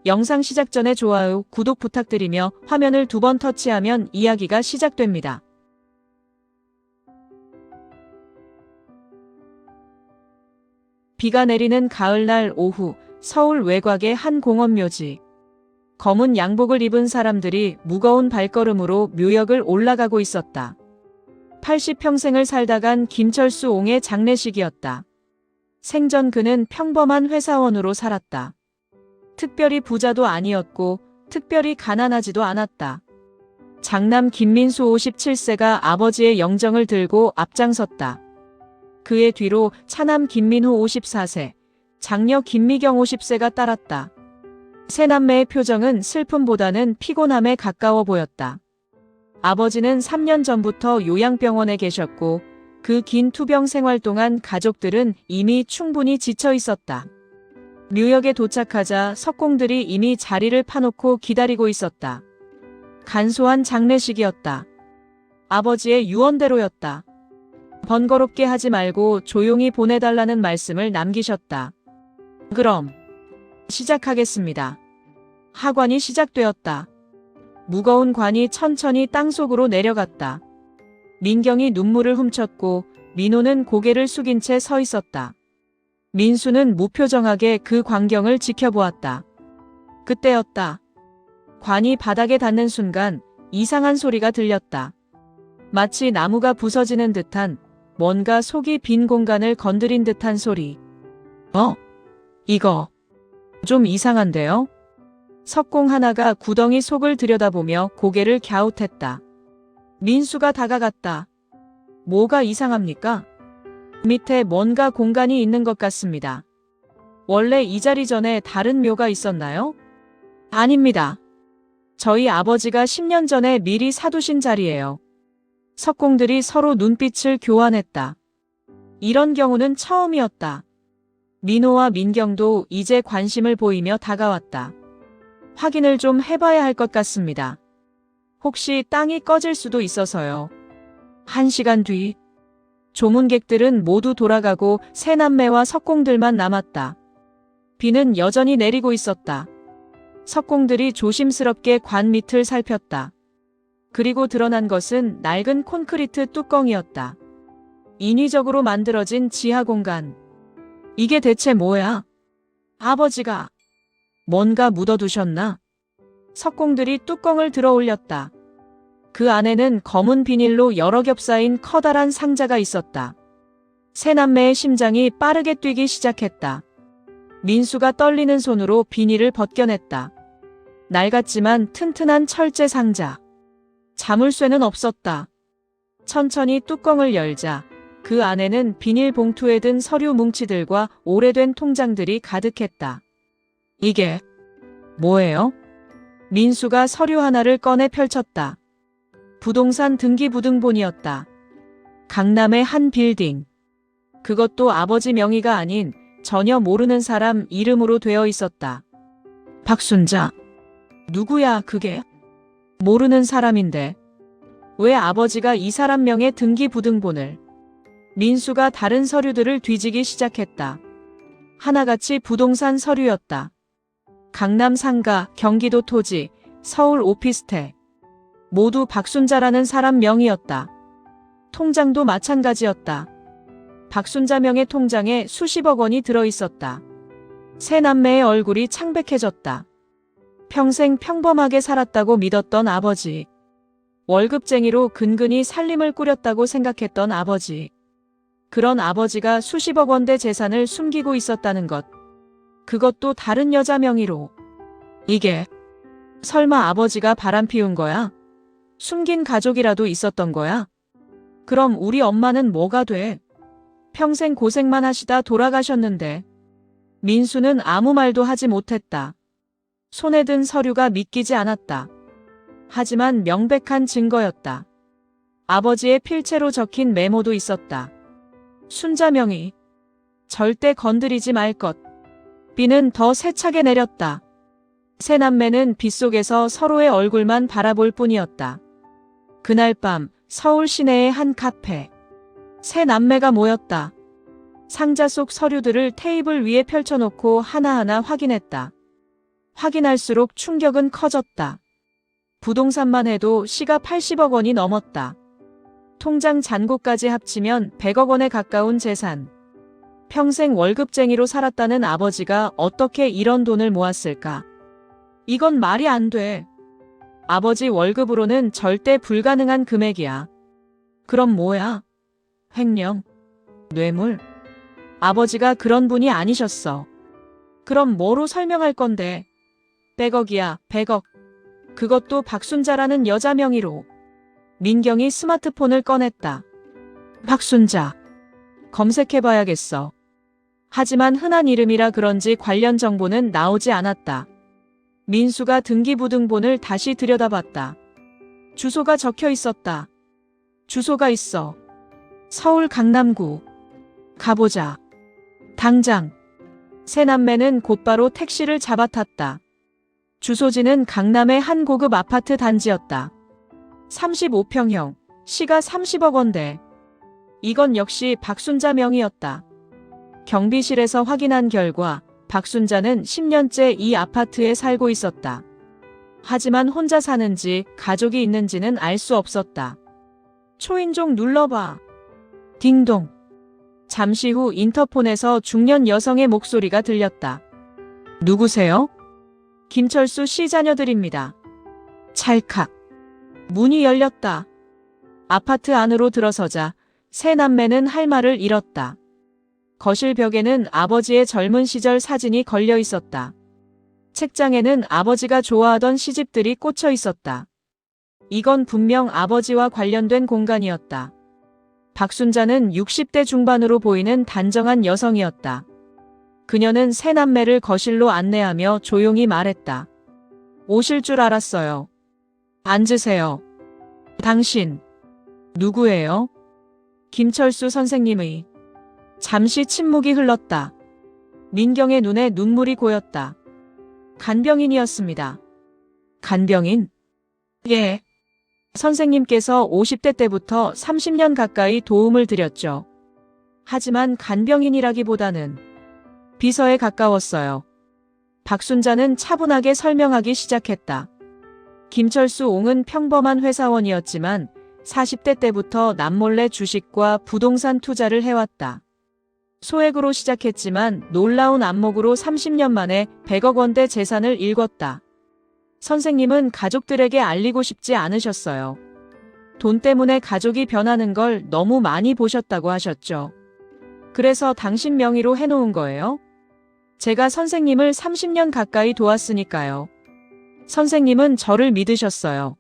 영상 시작 전에 좋아요, 구독 부탁드리며 화면을 2번 터치하면 이야기가 시작됩니다. 비가 내리는 가을날 오후, 서울 외곽의 한 공원 묘지. 검은 양복을 입은 사람들이 무거운 발걸음으로 묘역을 올라가고 있었다. 80평생을 살다 간 김철수 옹의 장례식이었다. 생전 그는 평범한 회사원으로 살았다. 특별히 부자도 아니었고 특별히 가난하지도 않았다. 장남 김민수 57세가 아버지의 영정을 들고 앞장섰다. 그의 뒤로 차남 김민호 54세, 장녀 김미경 50세가 따랐다. 세 남매의 표정은 슬픔보다는 피곤함에 가까워 보였다. 아버지는 3년 전부터 요양병원에 계셨고 그 긴 투병 생활 동안 가족들은 이미 충분히 지쳐 있었다. 묘역에 도착하자 석공들이 이미 자리를 파놓고 기다리고 있었다. 간소한 장례식이었다. 아버지의 유언대로였다. 번거롭게 하지 말고 조용히 보내달라는 말씀을 남기셨다. 그럼 시작하겠습니다. 하관이 시작되었다. 무거운 관이 천천히 땅속으로 내려갔다. 민경이 눈물을 훔쳤고 민호는 고개를 숙인 채 서 있었다. 민수는 무표정하게 그 광경을 지켜보았다. 그때였다. 관이 바닥에 닿는 순간 이상한 소리가 들렸다. 마치 나무가 부서지는 듯한, 뭔가 속이 빈 공간을 건드린 듯한 소리. 이거 좀 이상한데요? 석공 하나가 구덩이 속을 들여다보며 고개를 갸웃했다. 민수가 다가갔다. 뭐가 이상합니까? 밑에 뭔가 공간이 있는 것 같습니다. 원래 이 자리 전에 다른 묘가 있었나요? 아닙니다. 저희 아버지가 10년 전에 미리 사두신 자리예요. 석공들이 서로 눈빛을 교환했다. 이런 경우는 처음이었다. 민호와 민경도 이제 관심을 보이며 다가왔다. 확인을 좀 해봐야 할 것 같습니다. 혹시 땅이 꺼질 수도 있어서요. 1시간 뒤, 조문객들은 모두 돌아가고 세 남매와 석공들만 남았다. 비는 여전히 내리고 있었다. 석공들이 조심스럽게 관 밑을 살폈다. 그리고 드러난 것은 낡은 콘크리트 뚜껑이었다. 인위적으로 만들어진 지하 공간. 이게 대체 뭐야? 아버지가 뭔가 묻어두셨나? 석공들이 뚜껑을 들어 올렸다. 그 안에는 검은 비닐로 여러 겹 쌓인 커다란 상자가 있었다. 세 남매의 심장이 빠르게 뛰기 시작했다. 민수가 떨리는 손으로 비닐을 벗겨냈다. 낡았지만 튼튼한 철제 상자. 자물쇠는 없었다. 천천히 뚜껑을 열자 그 안에는 비닐 봉투에 든 서류 뭉치들과 오래된 통장들이 가득했다. 이게 뭐예요? 민수가 서류 하나를 꺼내 펼쳤다. 부동산 등기부등본이었다. 강남의 한 빌딩. 그것도 아버지 명의가 아닌 전혀 모르는 사람 이름으로 되어 있었다. 박순자. 누구야 그게? 모르는 사람인데. 왜 아버지가 이 사람 명의 등기부등본을? 민수가 다른 서류들을 뒤지기 시작했다. 하나같이 부동산 서류였다. 강남 상가, 경기도 토지, 서울 오피스텔. 모두 박순자라는 사람 명이었다. 통장도 마찬가지였다. 박순자 명의 통장에 수십억 원이 들어있었다. 세 남매의 얼굴이 창백해졌다. 평생 평범하게 살았다고 믿었던 아버지. 월급쟁이로 근근히 살림을 꾸렸다고 생각했던 아버지. 그런 아버지가 수십억 원대 재산을 숨기고 있었다는 것. 그것도 다른 여자 명의로. 이게 설마 아버지가 바람피운 거야? 숨긴 가족이라도 있었던 거야? 그럼 우리 엄마는 뭐가 돼? 평생 고생만 하시다 돌아가셨는데. 민수는 아무 말도 하지 못했다. 손에 든 서류가 믿기지 않았다. 하지만 명백한 증거였다. 아버지의 필체로 적힌 메모도 있었다. 순자 명의. 절대 건드리지 말 것. 비는 더 세차게 내렸다. 세 남매는 빗속에서 서로의 얼굴만 바라볼 뿐이었다. 그날 밤 서울 시내의 한 카페. 세 남매가 모였다. 상자 속 서류들을 테이블 위에 펼쳐놓고 하나하나 확인했다. 확인할수록 충격은 커졌다. 부동산만 해도 시가 80억 원이 넘었다. 통장 잔고까지 합치면 100억 원에 가까운 재산. 평생 월급쟁이로 살았다는 아버지가 어떻게 이런 돈을 모았을까? 이건 말이 안 돼. 아버지 월급으로는 절대 불가능한 금액이야. 그럼 뭐야? 횡령? 뇌물? 아버지가 그런 분이 아니셨어. 그럼 뭐로 설명할 건데? 100억이야, 100억. 그것도 박순자라는 여자 명의로. 민경이 스마트폰을 꺼냈다. 박순자. 검색해봐야겠어. 하지만 흔한 이름이라 그런지 관련 정보는 나오지 않았다. 민수가 등기부등본을 다시 들여다봤다. 주소가 적혀 있었다. 주소가 있어. 서울 강남구. 가보자. 당장. 세 남매는 곧바로 택시를 잡아탔다. 주소지는 강남의 한 고급 아파트 단지였다. 35평형, 시가 30억 원대. 이건 역시 박순자 명의였다. 경비실에서 확인한 결과 박순자는 10년째 이 아파트에 살고 있었다. 하지만 혼자 사는지 가족이 있는지는 알 수 없었다. 초인종 눌러봐. 딩동. 잠시 후 인터폰에서 중년 여성의 목소리가 들렸다. 누구세요? 김철수 씨 자녀들입니다. 찰칵. 문이 열렸다. 아파트 안으로 들어서자 세 남매는 할 말을 잃었다. 거실 벽에는 아버지의 젊은 시절 사진이 걸려 있었다. 책장에는 아버지가 좋아하던 시집들이 꽂혀 있었다. 이건 분명 아버지와 관련된 공간이었다. 박순자는 60대 중반으로 보이는 단정한 여성이었다. 그녀는 세 남매를 거실로 안내하며 조용히 말했다. 오실 줄 알았어요. 앉으세요. 당신, 누구예요? 김철수 선생님의. 잠시 침묵이 흘렀다. 민경의 눈에 눈물이 고였다. 간병인이었습니다. 간병인? 예. 선생님께서 50대 때부터 30년 가까이 도움을 드렸죠. 하지만 간병인이라기보다는 비서에 가까웠어요. 박순자는 차분하게 설명하기 시작했다. 김철수 옹은 평범한 회사원이었지만 40대 때부터 남몰래 주식과 부동산 투자를 해왔다. 소액으로 시작했지만 놀라운 안목으로 30년 만에 100억 원대 재산을 일궜다. 선생님은 가족들에게 알리고 싶지 않으셨어요. 돈 때문에 가족이 변하는 걸 너무 많이 보셨다고 하셨죠. 그래서 당신 명의로 해놓은 거예요? 제가 선생님을 30년 가까이 도왔으니까요. 선생님은 저를 믿으셨어요.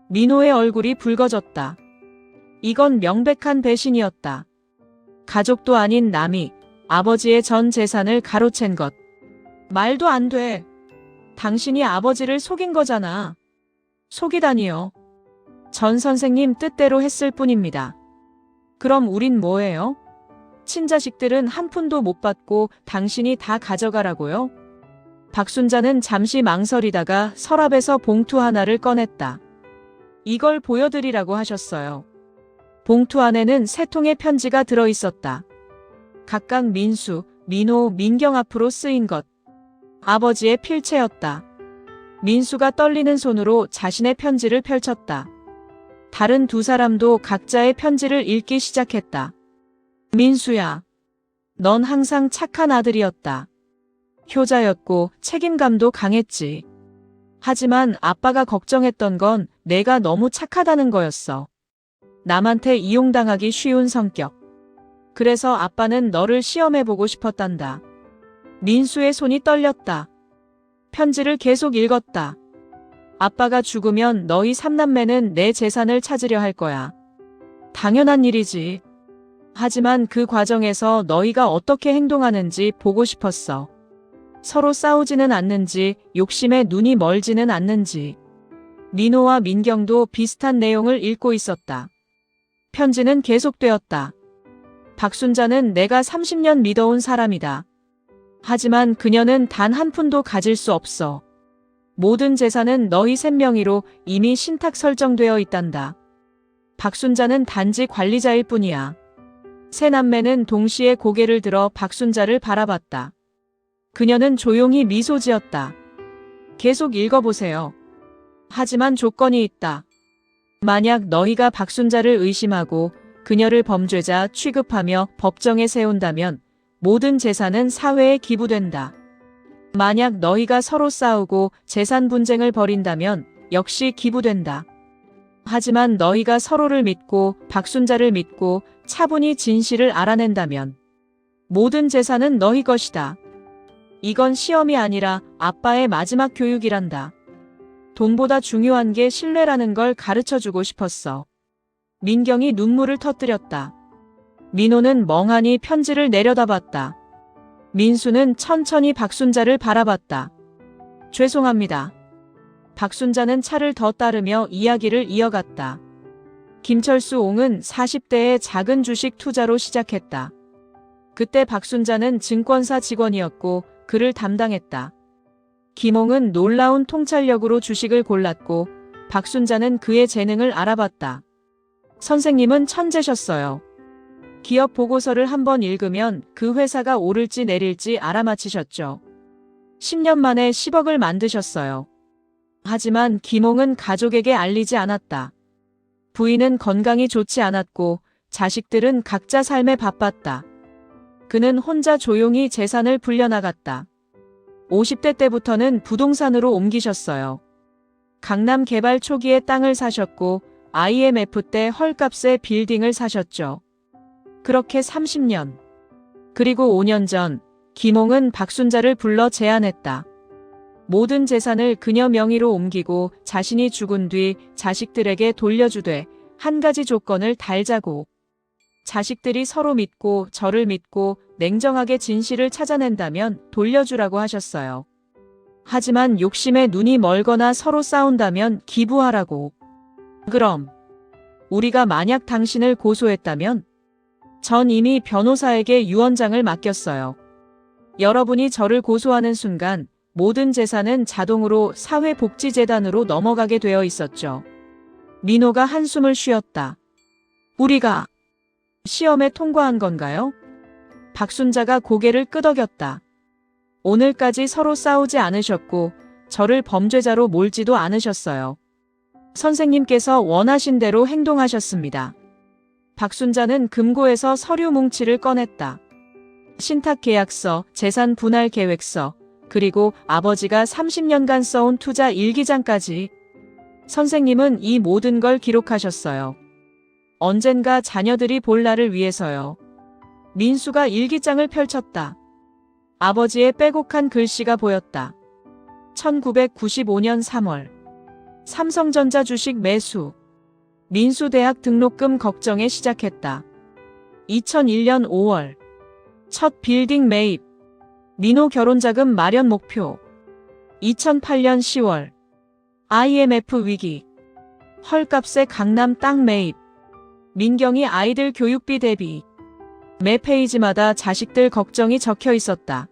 민호의 얼굴이 붉어졌다. 이건 명백한 배신이었다. 가족도 아닌 남이 아버지의 전 재산을 가로챈 것. 말도 안 돼. 당신이 아버지를 속인 거잖아. 속이다니요. 전 선생님 뜻대로 했을 뿐입니다. 그럼 우린 뭐예요? 친자식들은 한 푼도 못 받고 당신이 다 가져가라고요? 박순자는 잠시 망설이다가 서랍에서 봉투 하나를 꺼냈다. 이걸 보여드리라고 하셨어요. 봉투 안에는 세 통의 편지가 들어있었다. 각각 민수, 민호, 민경 앞으로 쓰인 것. 아버지의 필체였다. 민수가 떨리는 손으로 자신의 편지를 펼쳤다. 다른 두 사람도 각자의 편지를 읽기 시작했다. 민수야, 넌 항상 착한 아들이었다. 효자였고 책임감도 강했지. 하지만 아빠가 걱정했던 건 내가 너무 착하다는 거였어. 남한테 이용당하기 쉬운 성격. 그래서 아빠는 너를 시험해보고 싶었단다. 민수의 손이 떨렸다. 편지를 계속 읽었다. 아빠가 죽으면 너희 삼남매는 내 재산을 찾으려 할 거야. 당연한 일이지. 하지만 그 과정에서 너희가 어떻게 행동하는지 보고 싶었어. 서로 싸우지는 않는지, 욕심에 눈이 멀지는 않는지. 민호와 민경도 비슷한 내용을 읽고 있었다. 편지는 계속되었다. 박순자는 내가 30년 믿어온 사람이다. 하지만 그녀는 단 한 푼도 가질 수 없어. 모든 재산은 너희 셋 명의로 이미 신탁 설정되어 있단다. 박순자는 단지 관리자일 뿐이야. 세 남매는 동시에 고개를 들어 박순자를 바라봤다. 그녀는 조용히 미소 지었다. 계속 읽어보세요. 하지만 조건이 있다. 만약 너희가 박순자를 의심하고 그녀를 범죄자 취급하며 법정에 세운다면 모든 재산은 사회에 기부된다. 만약 너희가 서로 싸우고 재산 분쟁을 벌인다면 역시 기부된다. 하지만 너희가 서로를 믿고 박순자를 믿고 차분히 진실을 알아낸다면 모든 재산은 너희 것이다. 이건 시험이 아니라 아빠의 마지막 교육이란다. 돈보다 중요한 게 신뢰라는 걸 가르쳐주고 싶었어. 민경이 눈물을 터뜨렸다. 민호는 멍하니 편지를 내려다봤다. 민수는 천천히 박순자를 바라봤다. 죄송합니다. 박순자는 차를 더 따르며 이야기를 이어갔다. 김철수 옹은 40대의 작은 주식 투자로 시작했다. 그때 박순자는 증권사 직원이었고 그를 담당했다. 김옹은 놀라운 통찰력으로 주식을 골랐고 박순자는 그의 재능을 알아봤다. 선생님은 천재셨어요. 기업 보고서를 한번 읽으면 그 회사가 오를지 내릴지 알아맞히셨죠. 10년 만에 10억을 만드셨어요. 하지만 김옹은 가족에게 알리지 않았다. 부인은 건강이 좋지 않았고 자식들은 각자 삶에 바빴다. 그는 혼자 조용히 재산을 불려나갔다. 50대 때부터는 부동산으로 옮기셨어요. 강남 개발 초기에 땅을 사셨고 IMF 때 헐값에 빌딩을 사셨죠. 그렇게 30년. 그리고 5년 전 김옹은 박순자를 불러 제안했다. 모든 재산을 그녀 명의로 옮기고 자신이 죽은 뒤 자식들에게 돌려주되 한 가지 조건을 달자고. 자식들이 서로 믿고 저를 믿고 냉정하게 진실을 찾아낸다면 돌려주라고 하셨어요. 하지만 욕심에 눈이 멀거나 서로 싸운다면 기부하라고. 그럼 우리가 만약 당신을 고소했다면? 전 이미 변호사에게 유언장을 맡겼어요. 여러분이 저를 고소하는 순간 모든 재산은 자동으로 사회복지재단으로 넘어가게 되어 있었죠. 민호가 한숨을 쉬었다. 우리가 시험에 통과한 건가요? 박순자가 고개를 끄덕였다. 오늘까지 서로 싸우지 않으셨고 저를 범죄자로 몰지도 않으셨어요. 선생님께서 원하신 대로 행동하셨습니다. 박순자는 금고에서 서류 뭉치를 꺼냈다. 신탁계약서, 재산 분할 계획서, 그리고 아버지가 30년간 써온 투자 일기장까지. 선생님은 이 모든 걸 기록하셨어요. 언젠가 자녀들이 볼 날을 위해서요. 민수가 일기장을 펼쳤다. 아버지의 빼곡한 글씨가 보였다. 1995년 3월. 삼성전자 주식 매수. 민수 대학 등록금 걱정에 시작했다. 2001년 5월. 첫 빌딩 매입. 민호 결혼자금 마련 목표. 2008년 10월. IMF 위기. 헐값에 강남 땅 매입. 민경이 아이들 교육비 대비. 매 페이지마다 자식들 걱정이 적혀 있었다.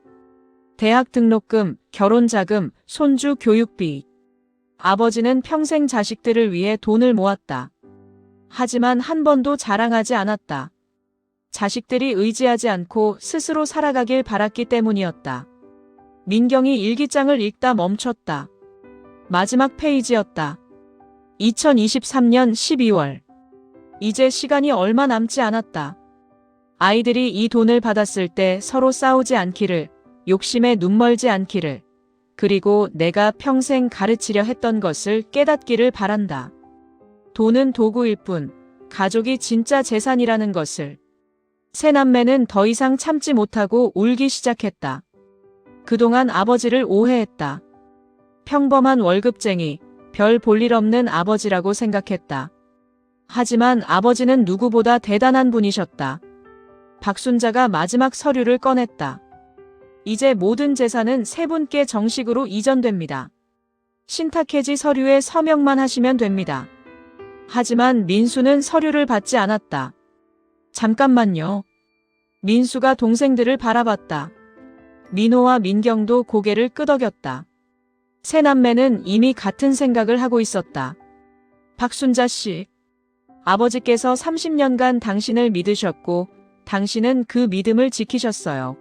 대학 등록금, 결혼자금, 손주 교육비. 아버지는 평생 자식들을 위해 돈을 모았다. 하지만 한 번도 자랑하지 않았다. 자식들이 의지하지 않고 스스로 살아가길 바랐기 때문이었다. 민경이 일기장을 읽다 멈췄다. 마지막 페이지였다. 2023년 12월. 이제 시간이 얼마 남지 않았다. 아이들이 이 돈을 받았을 때 서로 싸우지 않기를, 욕심에 눈멀지 않기를, 그리고 내가 평생 가르치려 했던 것을 깨닫기를 바란다. 돈은 도구일 뿐, 가족이 진짜 재산이라는 것을. 세 남매는 더 이상 참지 못하고 울기 시작했다. 그동안 아버지를 오해했다. 평범한 월급쟁이, 별 볼일 없는 아버지라고 생각했다. 하지만 아버지는 누구보다 대단한 분이셨다. 박순자가 마지막 서류를 꺼냈다. 이제 모든 재산은 세 분께 정식으로 이전됩니다. 신탁해지 서류에 서명만 하시면 됩니다. 하지만 민수는 서류를 받지 않았다. 잠깐만요. 민수가 동생들을 바라봤다. 민호와 민경도 고개를 끄덕였다. 세 남매는 이미 같은 생각을 하고 있었다. 박순자 씨, 아버지께서 30년간 당신을 믿으셨고 당신은 그 믿음을 지키셨어요.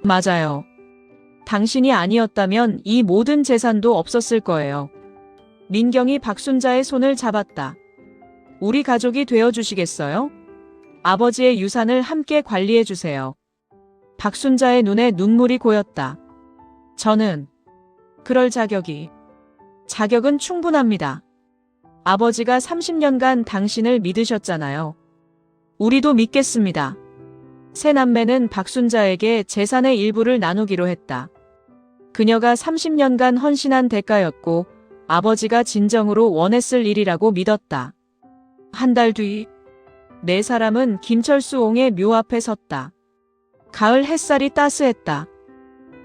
맞아요. 당신이 아니었다면 이 모든 재산도 없었을 거예요. 민경이 박순자의 손을 잡았다. 우리 가족이 되어주시겠어요? 아버지의 유산을 함께 관리해주세요. 박순자의 눈에 눈물이 고였다. 저는 그럴 자격은 충분합니다. 아버지가 30년간 당신을 믿으셨잖아요. 우리도 믿겠습니다. 세 남매는 박순자에게 재산의 일부를 나누기로 했다. 그녀가 30년간 헌신한 대가였고 아버지가 진정으로 원했을 일이라고 믿었다. 한 달 뒤, 네 사람은 김철수 옹의 묘 앞에 섰다. 가을 햇살이 따스했다.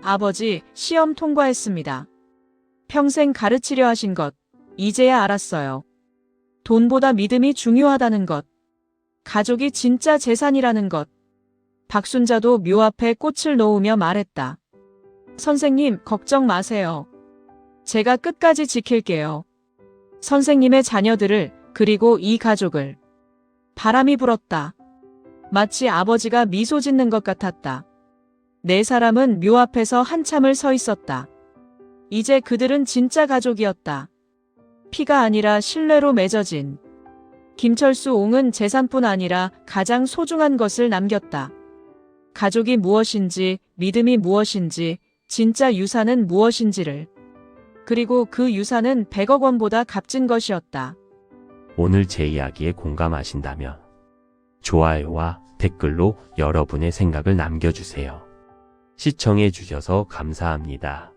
아버지, 시험 통과했습니다. 평생 가르치려 하신 것, 이제야 알았어요. 돈보다 믿음이 중요하다는 것. 가족이 진짜 재산이라는 것. 박순자도 묘 앞에 꽃을 놓으며 말했다. 선생님, 걱정 마세요. 제가 끝까지 지킬게요. 선생님의 자녀들을, 그리고 이 가족을. 바람이 불었다. 마치 아버지가 미소 짓는 것 같았다. 네 사람은 묘 앞에서 한참을 서 있었다. 이제 그들은 진짜 가족이었다. 피가 아니라 신뢰로 맺어진. 김철수 옹은 재산뿐 아니라 가장 소중한 것을 남겼다. 가족이 무엇인지, 믿음이 무엇인지, 진짜 유산은 무엇인지를. 그리고 그 유산은 100억 원보다 값진 것이었다. 오늘 제 이야기에 공감하신다면 좋아요와 댓글로 여러분의 생각을 남겨주세요. 시청해 주셔서 감사합니다.